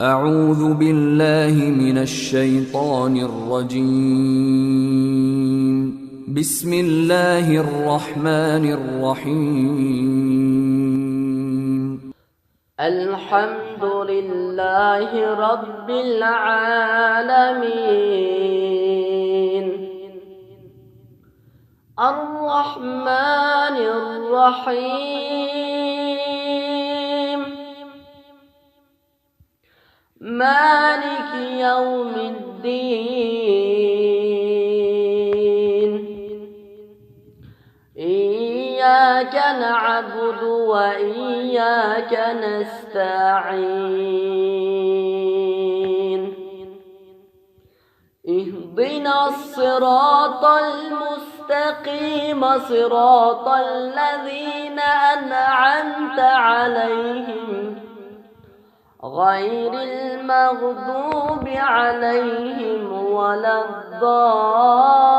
أعوذ بالله من الشيطان الرجيم. بسم الله الرحمن الرحيم. الحمد لله رب العالمين، الرحمن الرحيم، مالك يوم الدين. إياك نعبد وإياك نستعين، اهدنا الصراط المستقيم، صراط الذين أنعمت عليهم غير المغضوب عليهم ولا الضالين.